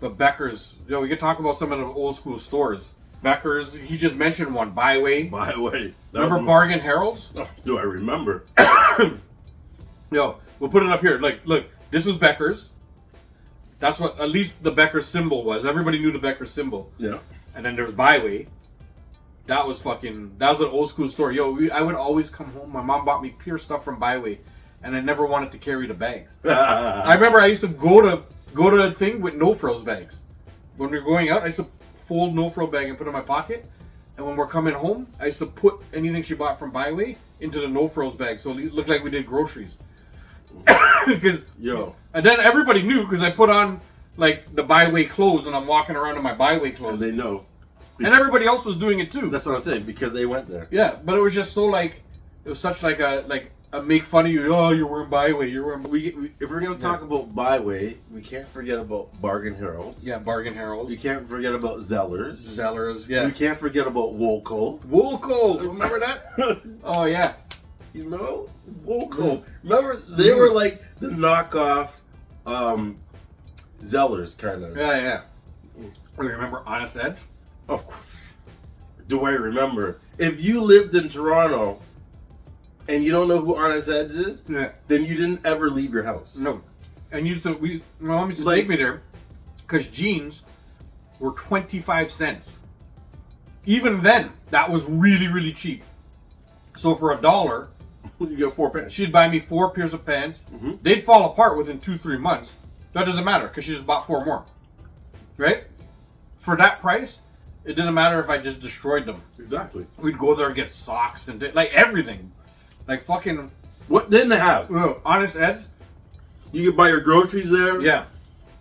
But Becker's, we could talk about some of the old school stores. Becker's, he just mentioned one, Byway. Byway. Remember Bargain Harold's? Oh, do I remember? We'll put it up here. Like, look, this was Becker's. That's what, at least the Becker's symbol was. Everybody knew the Becker's symbol. Yeah. And then there's Byway. That was an old school store. I would always come home. My mom bought me pure stuff from Byway. And I never wanted to carry the bags. I remember I used to go to a thing with no frills bags. When we were going out, I used to fold no frill bag and put it in my pocket. And when we're coming home, I used to put anything she bought from Byway into the no frills bag, so it looked like we did groceries. And then everybody knew because I put on like the Byway clothes and I'm walking around in my Byway clothes. And they know. And everybody else was doing it too. That's what I'm saying, because they went there. Yeah, but it was just so like, it was such like a make fun of you. Oh, you're wearing Byway. You're wearing. If we're gonna talk about Byway, we can't forget about Bargain Harold's. Yeah, Bargain Harold's. We can't forget about Zellers. Yeah. We can't forget about Woolco. Woolco, remember that? Oh yeah. You know, Woolco. Remember they were like the knockoff Zellers kind of. Yeah. Remember Honest Ed's? Of course. Do I remember? If you lived in Toronto and you don't know who Honest Ed's is, then you didn't ever leave your house. No. And my mom used to take me there because jeans were 25 cents. Even then, that was really, really cheap. So for $1, you get 4 pants. She'd buy me 4 pairs of pants. Mm-hmm. They'd fall apart within 2-3 months. That doesn't matter because she just bought 4 more. Right? For that price, it didn't matter if I just destroyed them. Exactly. We'd go there and get socks and like everything. Like fucking... What didn't they have? Honest Ed's. You can buy your groceries there. Yeah.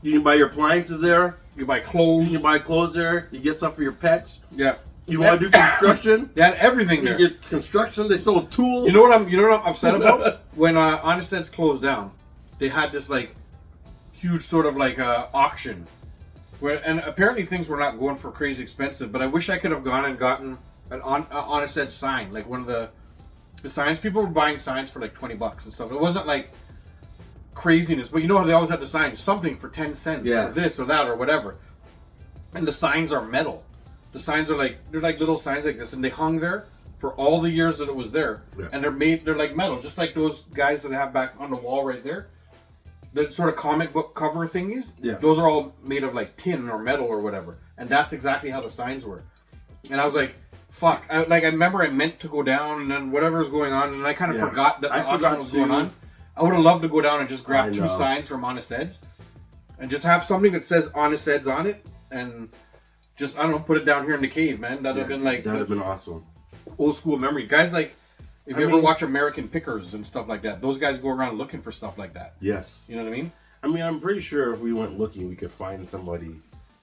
You can buy your appliances there. You can buy clothes. You can buy clothes there. You get stuff for your pets. Yeah. You want to do construction? They had everything there. You get construction. They sold tools. You know what I'm upset about? When Honest Ed's closed down, they had this like huge sort of like auction. And apparently things were not going for crazy expensive, but I wish I could have gone and gotten an Honest Ed sign, like one of the signs. People were buying signs for like $20 and stuff. It wasn't like craziness, but you know how they always had the signs, something for 10 cents, or this or that or whatever. And the signs are metal. The signs are they're like little signs like this, and they hung there for all the years that it was there. Yeah. And they're like metal, just like those guys that I have back on the wall right there. The sort of comic book cover thingies, those are all made of like tin or metal or whatever. And that's exactly how the signs were. And I was like, fuck. I remember I meant to go down and then whatever was going on, and I kind of forgot that the auction was going on. I would have loved to go down and just grab 2 signs from Honest Ed's and just have something that says Honest Ed's on it and just, I don't know, put it down here in the cave, man. That'd have been like... That'd have been awesome. Old school memory. Guys like... If you ever watch American Pickers and stuff like that, those guys go around looking for stuff like that. Yes. You know what I mean? I mean, I'm pretty sure if we went looking, we could find somebody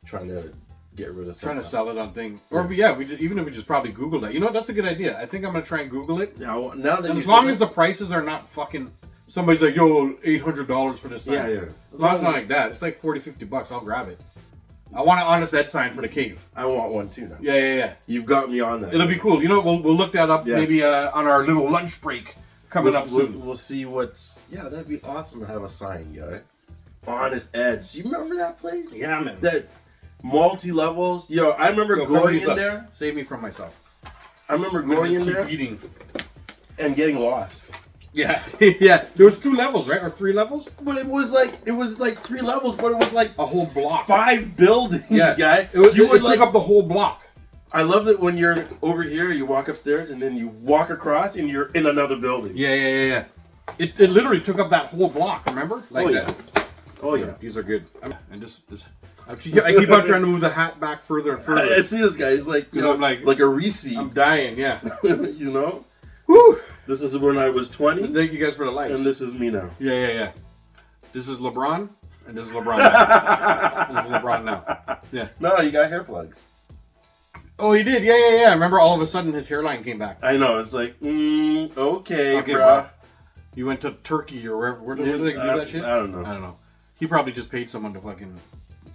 trying to get rid of something. Trying to sell it on thing. Or even if we just probably Google that. You know what? That's a good idea. I think I'm going to try and Google it. Yeah, well, now that as long as the prices are not fucking... Somebody's like, yo, $800 for this sign. Yeah. As long as it's not like that. It's like $40-50. I'll grab it. I want an Honest Ed sign for the cave. I want one too now. Yeah. You've got me on that. It'll be cool. You know what? We'll look that up maybe on our little lunch break coming up soon. We'll see what's... Yeah, that'd be awesome to have a sign, guy. Honest Ed's. You remember that place? Yeah, man. That multi-levels. Yo, I remember going in there. Save me from myself. I remember going in there and getting lost. Yeah. Yeah. There was 2 levels, right? Or 3 levels? But it was like 3 levels, but it was like a whole block. 5 buildings, guy. It took up the whole block. I love that when you're over here, you walk upstairs and then you walk across and you're in another building. Yeah. It literally took up that whole block, remember? Like that. Oh yeah. These are good. And this I keep on trying to move the hat back further and further. I see this guy. He's like, you know, like a Reese. I'm dying, yeah. You know? Woo! This is when I was 20. Thank you guys for the likes. And this is me now. Yeah. This is LeBron, and this is LeBron now. This is LeBron now. Yeah. No, you got hair plugs. Oh, he did? Yeah. I remember all of a sudden his hairline came back. I know. It's like, okay, bro. You went to Turkey or wherever. Where did they do that shit? I don't know. He probably just paid someone to fucking...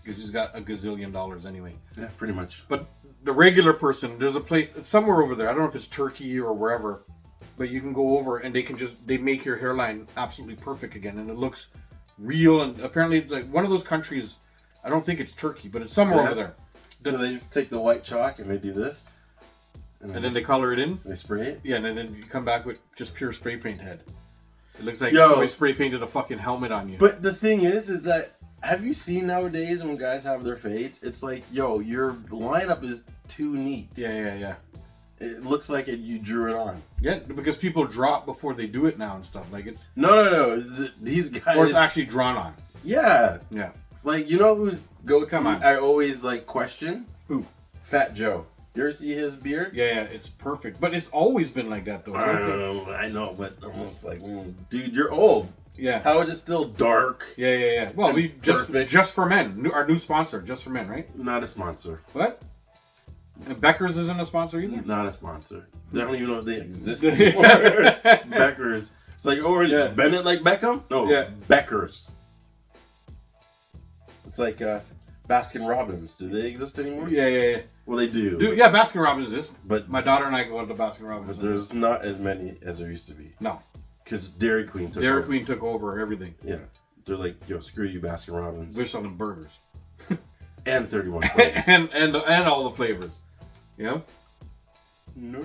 Because he's got $1 gazillion anyway. Yeah, pretty much. But the regular person, there's a place... It's somewhere over there. I don't know if it's Turkey or wherever. But you can go over and they make your hairline absolutely perfect again. And it looks real. And apparently it's like one of those countries I don't think it's Turkey, but it's somewhere over there. So they take the white chalk and they do this. And then they color it in. They spray it? Yeah, and then you come back with just pure spray paint head. It looks like somebody spray painted a fucking helmet on you. But the thing is that, have you seen nowadays when guys have their fades? It's like, yo, your lineup is too neat. Yeah. It looks like you drew it on. Yeah, because people drop before they do it now and stuff. Like it's... No. These guys... Or it's actually drawn on. Yeah. Yeah. Like, you know who's go-to Come on. I always, like, question? Who? Fat Joe. You ever see his beard? Yeah, it's perfect. But it's always been like that, though. I know, but I'm almost like, dude, you're old. Yeah. How is it still dark? Yeah. Well, we just for men. Our new sponsor, Just for Men, right? Not a sponsor. What? And Becker's isn't a sponsor either? Not a sponsor. They don't even know if they exist anymore. Becker's. It's like, Bennett like Beckham? No, Becker's. It's like Baskin Robbins. Do they exist anymore? Yeah. Well, they do. Baskin Robbins exists. But my daughter and I go to Baskin Robbins. But there's not as many as there used to be. No. Because Dairy Queen took over everything. Yeah. They're like, yo, screw you, Baskin Robbins. We're selling burgers. And 31 flavors. and all the flavors. Yeah? No.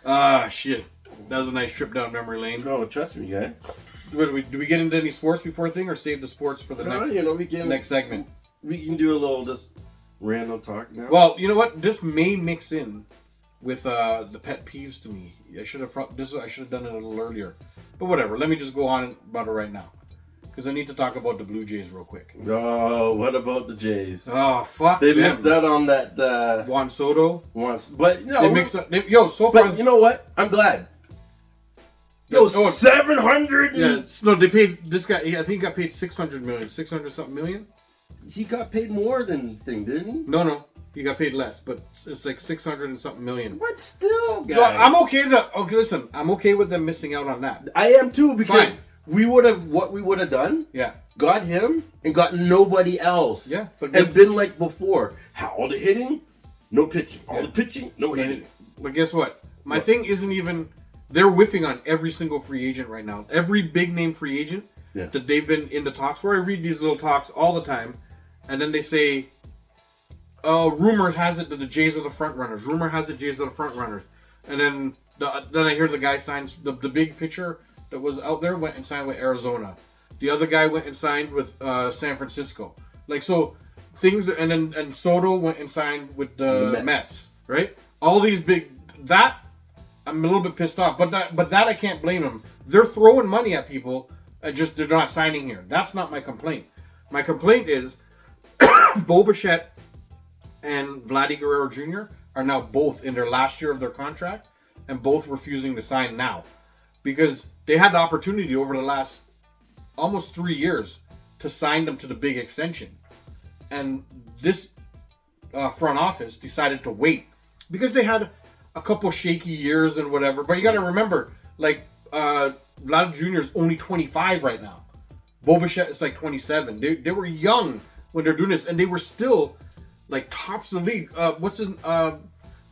Ah, shit. That was a nice trip down memory lane. No, trust me, guy. Do we get into any sports before thing, or save the sports for the next segment? We can do a little just random talk now. Well, you know what? This may mix in with the pet peeves to me. I should have done it a little earlier, but whatever. Let me just go on about it right now, because I need to talk about the Blue Jays real quick. Oh, what about the Jays? Oh, fuck! They missed out on that Juan Soto. But no, they mixed up. So far. But you know what? I'm glad. Yo, 700. Yeah, no, they paid this guy. I think he got paid 600 million, 600 something million. He got paid more than thing, didn't he? No, he got paid less, but it's like 600 and something million. But still, guys. No, I'm okay. Listen, I'm okay with them missing out on that. I am too, because we would have done. Yeah. Got him and got nobody else. Yeah, but been like before. All the hitting, no pitching. All the pitching, no hitting. But guess what? My thing isn't even. They're whiffing on every single free agent right now. Every big name free agent that they've been in the talks for. I read these little talks all the time, and then they say, rumor has it that the Jays are the front runners. Rumor has it Jays are the front runners. And then I hear the guy signs the big pitcher that was out there went and signed with Arizona. The other guy went and signed with San Francisco. Like, so things, and Soto went and signed with the Mets, right? All these big I'm a little bit pissed off, but that I can't blame them. They're throwing money at people, they're not signing here. That's not my complaint. My complaint is Bo Bichette and Vladdy Guerrero Jr. are now both in their last year of their contract, and both refusing to sign now, because they had the opportunity over the last almost 3 years to sign them to the big extension, and this front office decided to wait because they had a couple shaky years and whatever. But you got to remember, like, Vlad Jr. is only 25 right now. Bo Bichette is like 27. They were young when they're doing this, and they were still like tops of the league.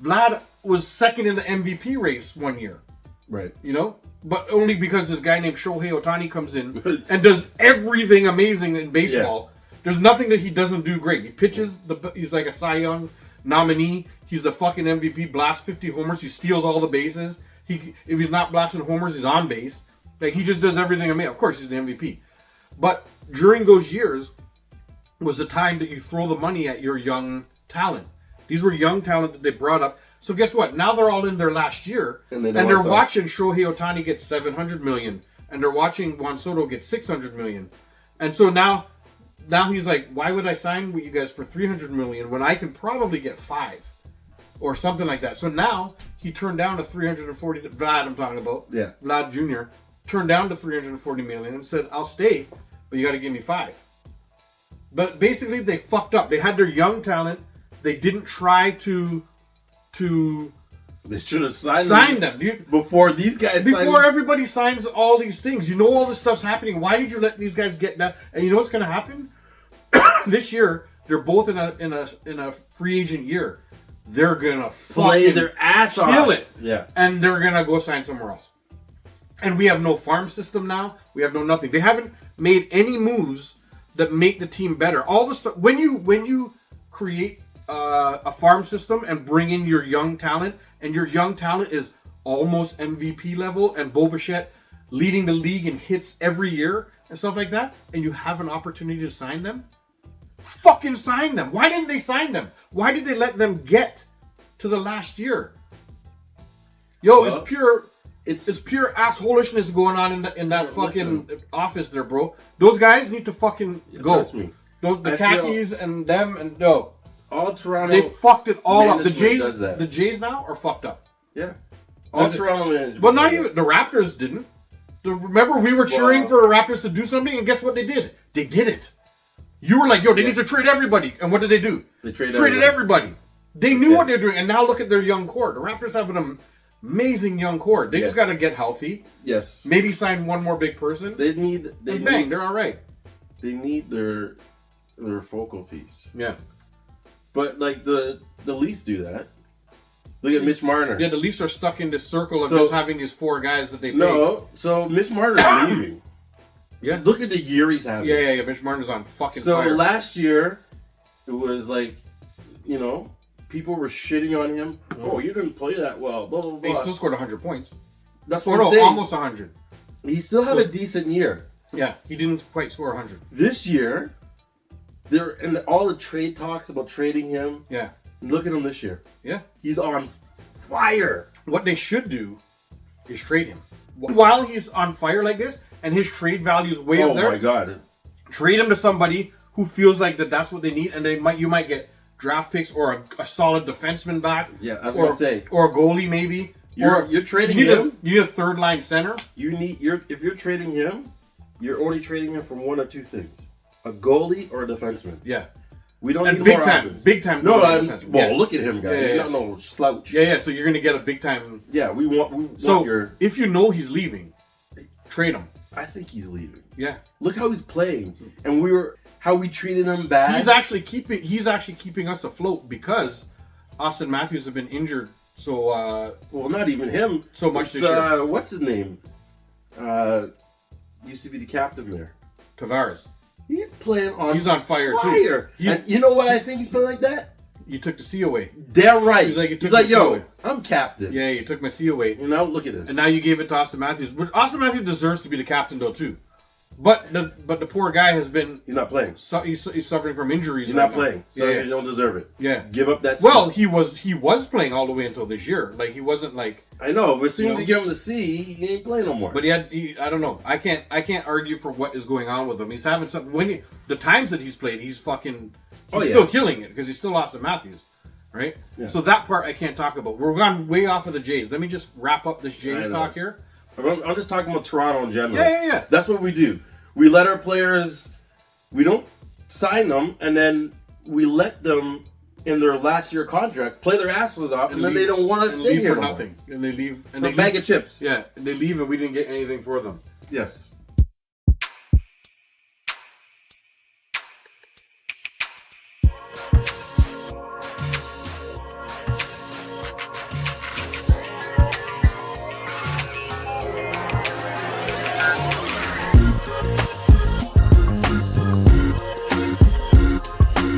Vlad was second in the MVP race one year. Right. You know? But only because this guy named Shohei Ohtani comes in and does everything amazing in baseball. Yeah. There's nothing that he doesn't do great. He pitches, he's like a Cy Young nominee. He's the fucking MVP, blasts 50 homers. He steals all the bases. If he's not blasting homers, he's on base. Like, he just does everything amazing. Of course, he's the MVP. But during those years was the time that you throw the money at your young talent. These were young talent that they brought up. So guess what? Now they're all in their last year, and they're watching Shohei Ohtani get $700 million, and they're watching Juan Soto get $600 million. And so now he's like, why would I sign with you guys for $300 million when I can probably get $5 or something like that? So now he turned down to $340. Vlad, I'm talking about. Yeah. Vlad Jr. turned down to $340 million and said, I'll stay, but you got to give me $5. But basically, they fucked up. They had their young talent. They didn't try to. They should have signed them before these guys. Before everybody signs all these things, you know all this stuff's happening. Why did you let these guys get that? And you know what's going to happen this year? They're both in a free agent year. They're gonna play their ass off, kill it, yeah, and they're gonna go sign somewhere else. And we have no farm system now. We have no nothing. They haven't made any moves that make the team better. All the stuff when you create a farm system and bring in your young talent, and your young talent is almost MVP level, and Bo Bichette leading the league in hits every year and stuff like that, and you have an opportunity to sign them, fucking sign them. Why didn't they sign them? Why did they let them get to the last year? Yo, Well, it's pure assholishness going on in that fucking listen. office there, bro. Those guys need to fucking go. Trust me. The I khakis and them and no. All Toronto. They fucked it all up. The management does that. The Jays now are fucked up. Yeah. All The- Toronto management. But not does even the Raptors didn't. Remember, we were cheering Well- for the Raptors to do something, and guess what they did? They did it. You were like, yo, they need to trade everybody. And what did they do? They traded everybody. They knew Yeah. what they're doing, and now look at their young core. The Raptors have an amazing young core. They just Yes. got to get healthy. Yes. Maybe sign one more big person. They need. They And bang, need. they're all right. They need their focal piece. Yeah. But like the Leafs do that. Look at Mitch Marner. Yeah, the Leafs are stuck in this circle of So- just having these four guys that they pay. No, so Mitch Marner's leaving. Yeah. Look at the year he's having. Yeah. Mitch Martin's on fucking So fire. last year, it was like, people were shitting on him. Oh, you didn't play that well. Blah blah He blah. still scored 100 points. That's Or what no, I'm saying. almost 100. He still had a decent year. Yeah, he didn't quite score 100. This year, all the trade talks about trading him. Yeah. Look at him this year. Yeah. He's on fire. What they should do is trade him. While he's on fire like this, and his trade value is way Oh up there, my god. trade him to somebody who feels like that's what they need, and you might get draft picks or a solid defenseman back. Yeah, I was or, gonna say. or a goalie maybe. You're Or trading you need him. you need a third line center. If you're trading him, you're only trading him for one or two things: a goalie or a defenseman. Yeah. We don't And need big more time, offense. big time. No, goalie defenseman. Yeah. look at him, guys. Yeah. He's not no slouch. Yeah. So you're gonna get a big time. Yeah, we want So your. if you know he's leaving, trade him. I think he's leaving. Yeah. Look how he's playing, and how we treated him bad. He's actually keeping us afloat because Austin Matthews has been injured. So well, not even him. So much It's, this year. what's his name? Used to be the captain there. Tavares, He's playing on. he's on fire too. fire. He's- And you know what I think he's playing like that? You took the C away. Damn right. He's like, you He's took like, the yo, away. I'm captain. Yeah, you took my C away, You know, look at this. and now you gave it to Austin Matthews. But Austin Matthews deserves to be the captain though too. But the poor guy has been he's not playing. he's suffering from injuries. He's right not now. playing. So yeah, you don't deserve it. yeah. Give up that. Well, seat. he was playing all the way until this year. Like he wasn't like. I know, but as soon as You you give him the C, he ain't playing no more. But I don't know. I can't argue for what is going on with him. He's having something. The times that he's played, he's still killing it because he's still Austin Matthews, right? Yeah. So that part I can't talk about. We're gone way off of the Jays. Let me just wrap up this I Jays know. talk here. I'm just talking about Toronto in general. Yeah. That's what we do. We let our players. We don't sign them, and then we let them in their last year contract play their asses off, and then leave- they don't want to and stay leave here for no more. nothing, and they leave For a bag of chips. Yeah, and they leave, and we didn't get anything for them. Yes.